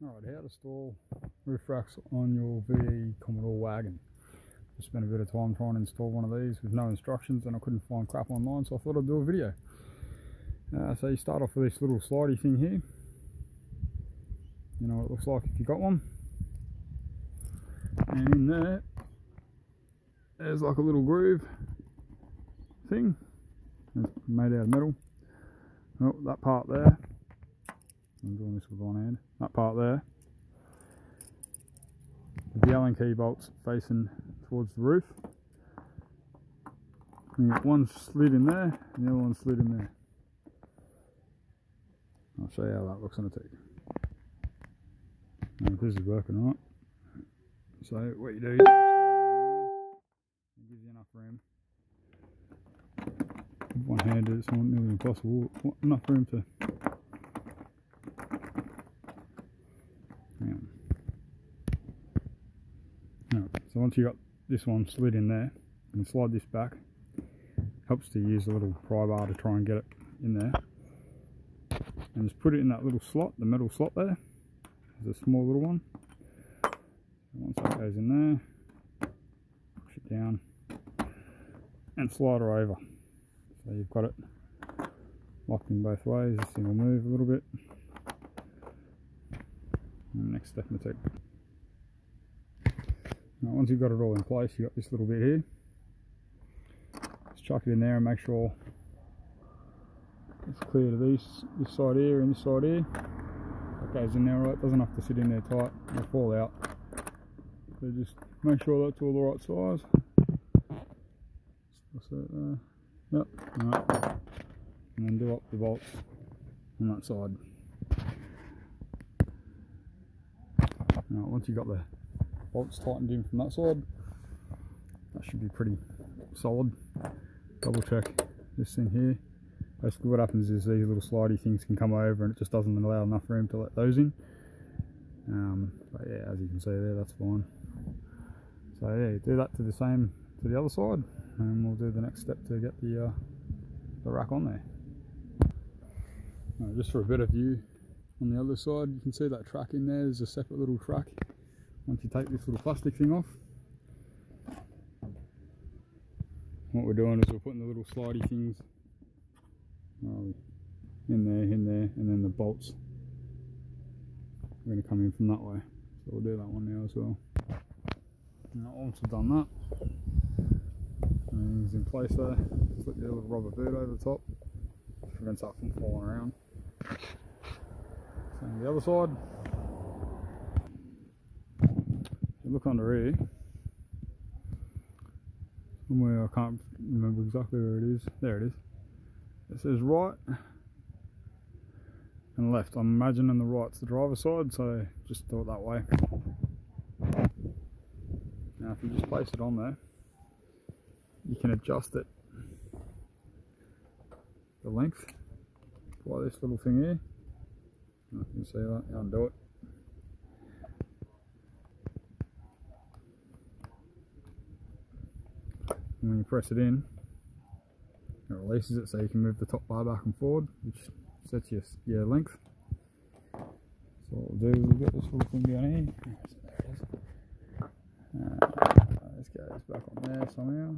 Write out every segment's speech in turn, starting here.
Alright, how to install roof racks on your VE Commodore wagon. Just spent a bit of time trying to install one of these with no instructions and I couldn't find crap online, so I thought I'd do a video. So you start off with this little slidey thing here. You know what it looks like if you got one. And in there, there's like a little groove thing. It's made out of metal. Oh, that part there. I'm doing this with one hand. That part there, the Allen key bolts facing towards the roof. You get one slid in there and the other one slid in there. I'll show you how that looks on a tick. Now this is working right. So what you do is slide it in there. It gives you enough room. With one hand it's not nearly impossible. Enough room to. So once you got this one slid in there, you can slide this back. Helps to use a little pry bar to try and get it in there. And just put it in that little slot, the metal slot there. There's a small little one. And once that goes in there, push it down and slide her over. So you've got it locked in both ways. This thing will move a little bit. And the next step in the tech. Now, once you've got it all in place, you've got this little bit here. Just chuck it in there and make sure it's clear to this side here and this side here. That goes in there right, it doesn't have to sit in there tight, it'll fall out. So just make sure that's all the right size. Yep, right. And then do up the bolts on that side. Now, once you've got the bolts tightened in from that side, that should be pretty solid. Double check this thing here. Basically what happens is these little slidey things can come over and it just doesn't allow enough room to let those in. But yeah, as you can see there, that's fine. So yeah, do that to the other side and we'll do the next step to get the rack on there. Just for a better view on the other side, you can see that track in there. There's a separate little track. Once you take this little plastic thing off, what we're doing is we're putting the little slidey things in there, and then the bolts are going to come in from that way. So we'll do that one now as well. Now once we've done that, everything's in place there. Slip your little rubber boot over the top, prevents that from falling around. Same the other side. Look under here, somewhere I can't remember exactly where it is. There it is. It says right and left. I'm imagining the right's the driver's side, so just do it that way. Now if you just place it on there, you can adjust it, the length, by this little thing here. You can see that, you undo it. And when you press it in, it releases it so you can move the top bar back and forward, which sets your length. So what we'll do is we'll get this little thing down here. There it is. Let's get this back on there somehow.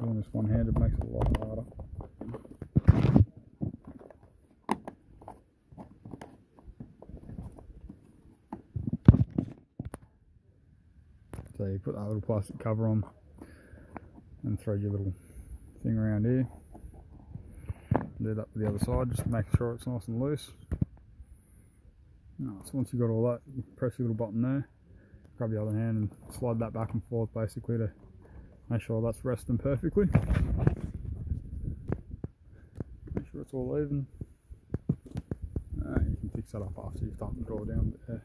Doing this one-handed makes it a lot harder. So you put that little plastic cover on and thread your little thing around here. Do that with the other side, just making sure it's nice and loose. So once you've got all that, you press your little button there, grab your other hand and slide that back and forth basically to make sure that's resting perfectly. Make sure it's all even. You can fix that up after you've done the draw down there.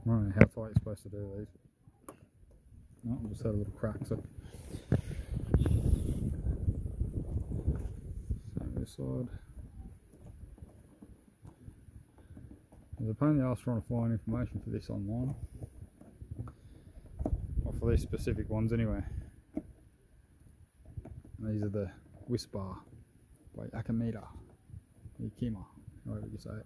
I don't know how tight you're supposed to do these. No, I just had a little crack, so. Same this side. There's a pain in the arse trying to find information for this online. I for these specific ones anyway. And these are the Whisper by Yakima, however you say it.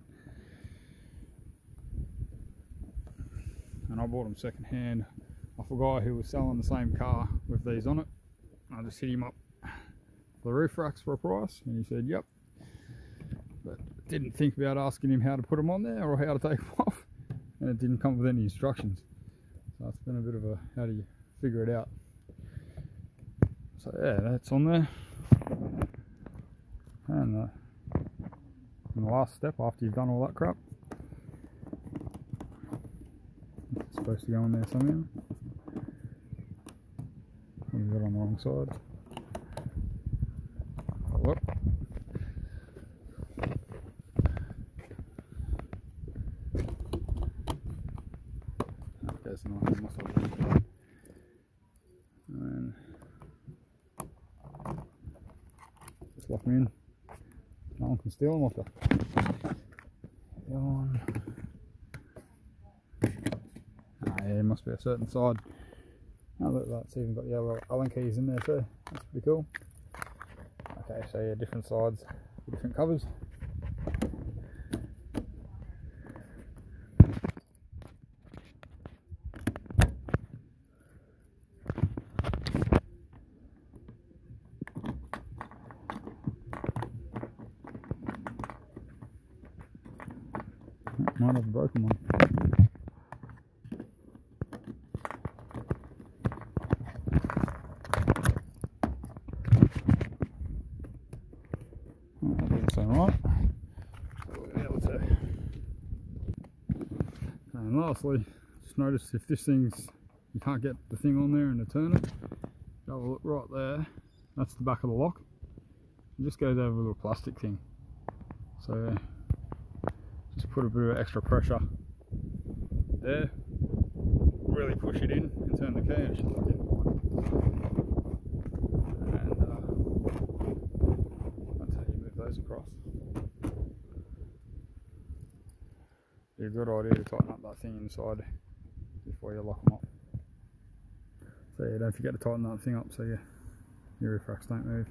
And I bought them second hand off a guy who was selling the same car with these on it. I just hit him up for the roof racks for a price, and he said yep, but didn't think about asking him how to put them on there or how to take them off, and it didn't come with any instructions. So it's been a bit of a, how do you figure it out? So yeah, that's on there. And the last step after you've done all that crap, it's supposed to go in there somehow. We've got it on the wrong side. Whoop. Okay, so now I have my side. And just lock them in. No one can steal them off you. Go on. Ah, yeah, it must be a certain side. Oh look, that's even got yellow Allen keys in there too. That's pretty cool. Okay, so yeah, different sides, different covers. Might have a broken one. Oh, that doesn't sound right. So we'll be able to. And lastly, just notice if this thing's, you can't get the thing on there and to turn it, have a look right there. That's the back of the lock. It just goes over with a plastic thing. So just put a bit of extra pressure there, really push it in and turn the key, and it should lock in fine. And that's how you move those across. Be a good idea to tighten up that thing inside before you lock them up. So yeah, don't forget to tighten that thing up so your roof racks don't move.